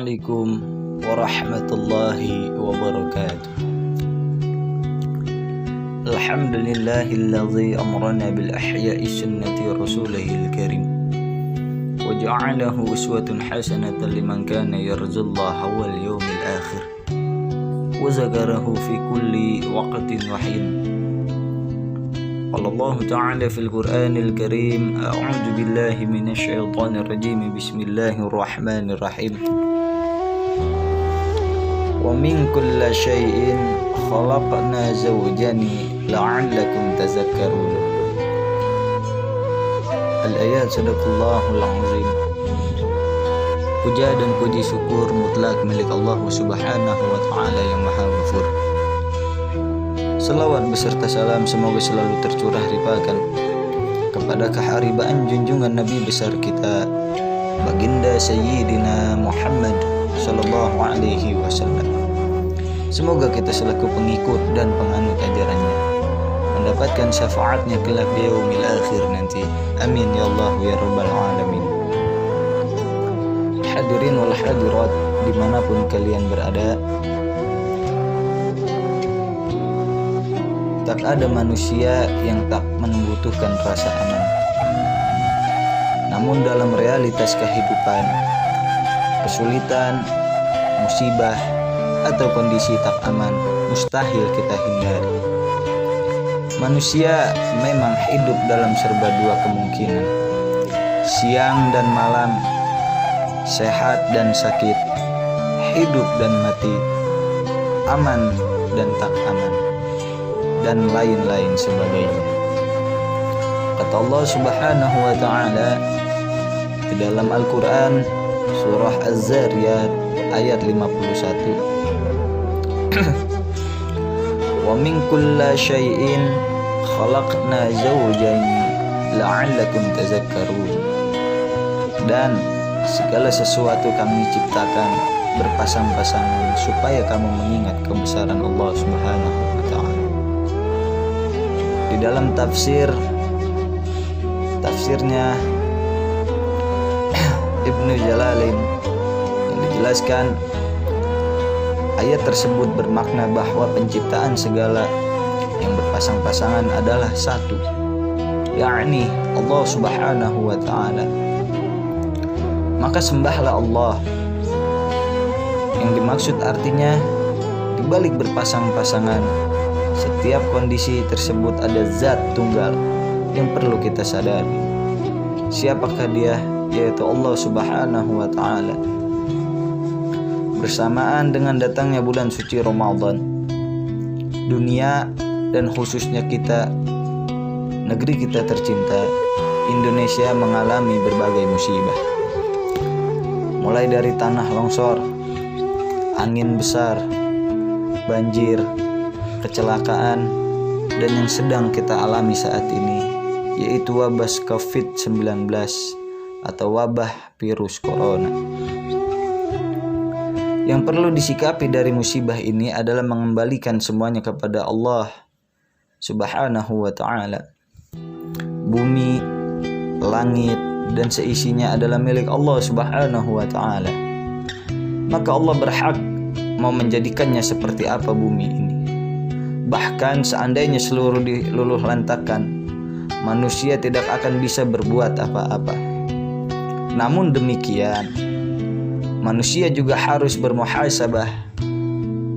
Assalamualaikum warahmatullahi wabarakatuh. Alhamdulillahilladzi amrana bil ahya'i sunnati rasulihil karim wa ja'alahu uswatun hasanatan liman kana yarjullaha wal yawmil akhir wa zakarahu fi kulli waqtin wa hin. Qala Allah ta'ala fil Qur'anil Karim, a'udzu billahi minasy syaithanir rajim, bismillahirrahmanirrahim. Wa min kulli syai'in khalaqna zawjani la'allakum tadhakkarun. Al-ayat, sadaqallahul azim. Puja dan puji syukur mutlak milik Allah Subhanahu wa taala yang Maha Ghafur. Selawat beserta salam semoga selalu tercurah limpahkan kepada keharibaan junjungan Nabi besar kita, baginda Sayyidina Muhammad sallallahu alaihi wasallam. Semoga kita selaku pengikut dan penganut ajarannya mendapatkan syafaatnya kelak di yaumil akhir nanti. Amin ya Allah ya rabbal alamin. Hadirin wal hadirat dimanapun kalian berada, tak ada manusia yang tak membutuhkan rasa aman. Namun dalam realitas kehidupan, kesulitan, musibah, atau kondisi tak aman mustahil kita hindari. Manusia memang hidup dalam serba dua kemungkinan, siang dan malam, sehat dan sakit, hidup dan mati, aman dan tak aman, dan lain-lain sebagainya. Kata Allah Subhanahu wa taala di dalam Al-Qur'an surah Az-Zariyat ayat 51. Wa min kulli syai'in khalaqna zawjayn la'allakum tadhakkarun. Dan segala sesuatu kami ciptakan berpasang-pasangan supaya kamu mengingat kebesaran Allah Subhanahu wa taala. Di dalam tafsirnya Ibnu Jalalain yang dijelaskan, ayat tersebut bermakna bahwa penciptaan segala yang berpasang-pasangan adalah satu, yakni Allah Subhanahu wa taala. Maka sembahlah Allah. Yang dimaksud artinya di balik berpasang-pasangan, setiap kondisi tersebut ada zat tunggal yang perlu kita sadari. Siapakah dia? Yaitu Allah Subhanahu wa taala. Bersamaan dengan datangnya bulan suci Ramadan, dunia dan khususnya kita, negeri kita tercinta, Indonesia mengalami berbagai musibah. Mulai dari tanah longsor, angin besar, banjir, kecelakaan, dan yang sedang kita alami saat ini, yaitu wabah COVID-19 atau wabah virus corona. Yang perlu disikapi dari musibah ini adalah mengembalikan semuanya kepada Allah Subhanahu wa ta'ala. Bumi, langit, dan seisinya adalah milik Allah Subhanahu wa ta'ala. Maka Allah berhak mau menjadikannya seperti apa bumi ini. Bahkan seandainya seluruh diluluh lantakan, manusia tidak akan bisa berbuat apa-apa. Namun demikian, manusia juga harus bermuhasabah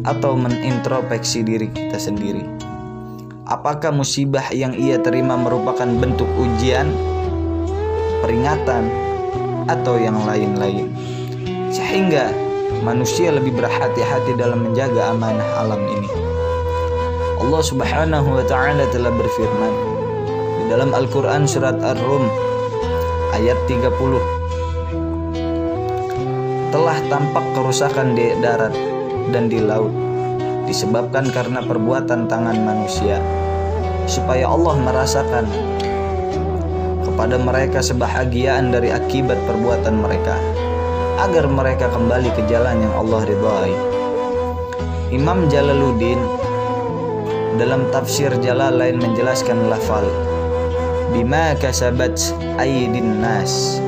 atau menintrospeksi diri kita sendiri. Apakah musibah yang ia terima merupakan bentuk ujian, peringatan, atau yang lain-lain, sehingga manusia lebih berhati-hati dalam menjaga amanah alam ini. Allah Subhanahu wa ta'ala telah berfirman di dalam Al-Quran surat Ar-Rum ayat 30, telah tampak kerusakan di darat dan di laut disebabkan karena perbuatan tangan manusia, supaya Allah merasakan kepada mereka sebahagiaan dari akibat perbuatan mereka, agar mereka kembali ke jalan yang Allah ridhai. Imam Jalaluddin dalam tafsir Jalalain menjelaskan lafal bima kasabat aydin nas,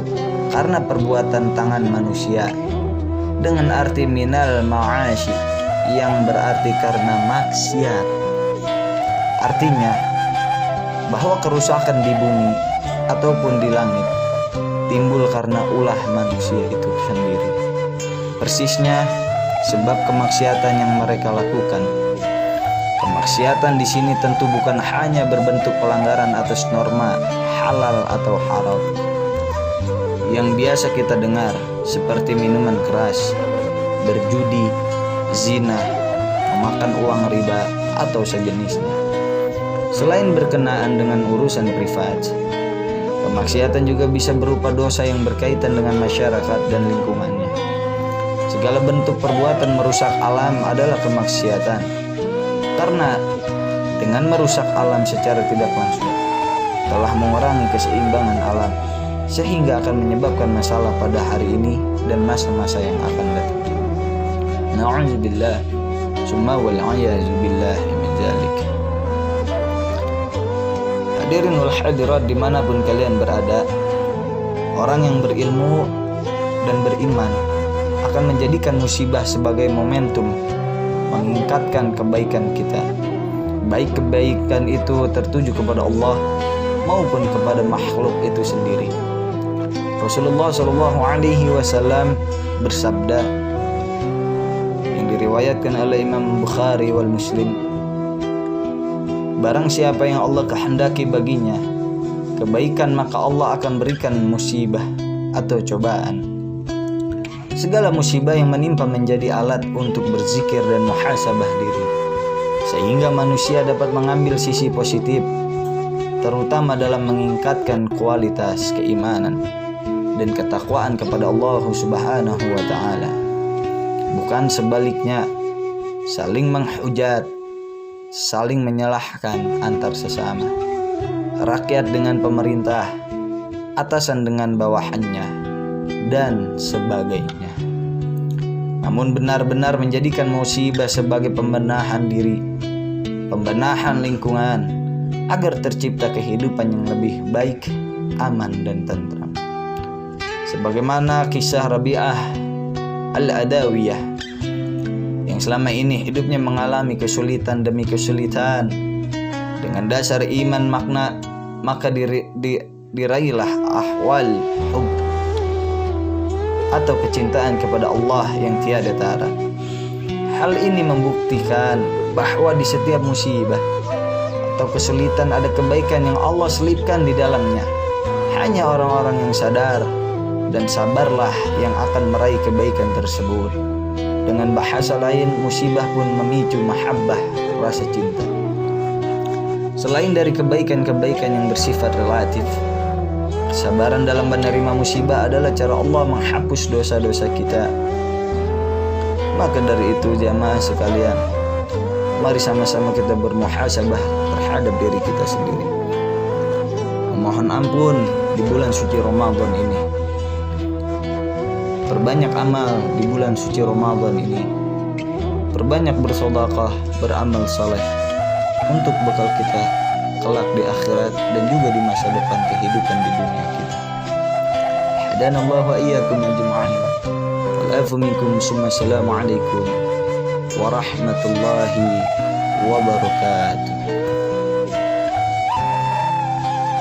karena perbuatan tangan manusia, dengan arti minal ma'ashi, yang berarti karena maksiat. Artinya bahwa kerusakan di bumi ataupun di langit timbul karena ulah manusia itu sendiri. Persisnya sebab kemaksiatan yang mereka lakukan. Kemaksiatan di sini tentu bukan hanya berbentuk pelanggaran atas norma halal atau haram yang biasa kita dengar, seperti minuman keras, berjudi, zina, memakan uang riba, atau sejenisnya. Selain berkenaan dengan urusan privat, kemaksiatan juga bisa berupa dosa yang berkaitan dengan masyarakat dan lingkungannya. Segala bentuk perbuatan merusak alam adalah kemaksiatan, karena dengan merusak alam secara tidak langsung telah mengurangi keseimbangan alam, sehingga akan menyebabkan masalah pada hari ini dan masa-masa yang akan datang. Na'udzubillah summa wal 'iyadzu billahi min dzalik. Hadirin wal hadirat dimanapun kalian berada, orang yang berilmu dan beriman akan menjadikan musibah sebagai momentum meningkatkan kebaikan kita, baik kebaikan itu tertuju kepada Allah maupun kepada makhluk itu sendiri. Rasulullah Shallallahu Alaihi Wasallam bersabda yang diriwayatkan oleh Imam Bukhari wal Muslim, barang siapa yang Allah kehendaki baginya kebaikan, maka Allah akan berikan musibah atau cobaan. Segala musibah yang menimpa menjadi alat untuk berzikir dan muhasabah diri, sehingga manusia dapat mengambil sisi positif, terutama dalam meningkatkan kualitas keimanan dan ketakwaan kepada Allah Subhanahu wa Ta'ala. Bukan sebaliknya, saling menghujat, saling menyalahkan antar sesama, rakyat dengan pemerintah, atasan dengan bawahannya, dan sebagainya. Namun benar-benar menjadikan musibah sebagai pembenahan diri, pembenahan lingkungan, agar tercipta kehidupan yang lebih baik, aman, dan tentram. Sebagaimana kisah Rabi'ah Al-Adawiyah yang selama ini hidupnya mengalami kesulitan demi kesulitan, dengan dasar iman maka diraihlah ahwal hub atau kecintaan kepada Allah yang tiada tara. Hal ini membuktikan bahwa di setiap musibah atau kesulitan ada kebaikan yang Allah selipkan di dalamnya. Hanya orang-orang yang sadar dan sabarlah yang akan meraih kebaikan tersebut. Dengan bahasa lain, musibah pun memicu mahabbah, rasa cinta. Selain dari kebaikan-kebaikan yang bersifat relatif, kesabaran dalam menerima musibah adalah cara Allah menghapus dosa-dosa kita. Maka dari itu jamaah sekalian, mari sama-sama kita bermuhasabah terhadap diri kita sendiri. Memohon ampun di bulan suci Ramadan ini. Perbanyak amal di bulan suci Ramadan ini. Perbanyak bersedekah, beramal saleh untuk bekal kita kelak di akhirat dan juga di masa depan kehidupan di dunia kita. Hadanallahu wa iyyakum ajma'in. Wal afu minkum summa assalamu alaikum warahmatullahi wabarakatuh.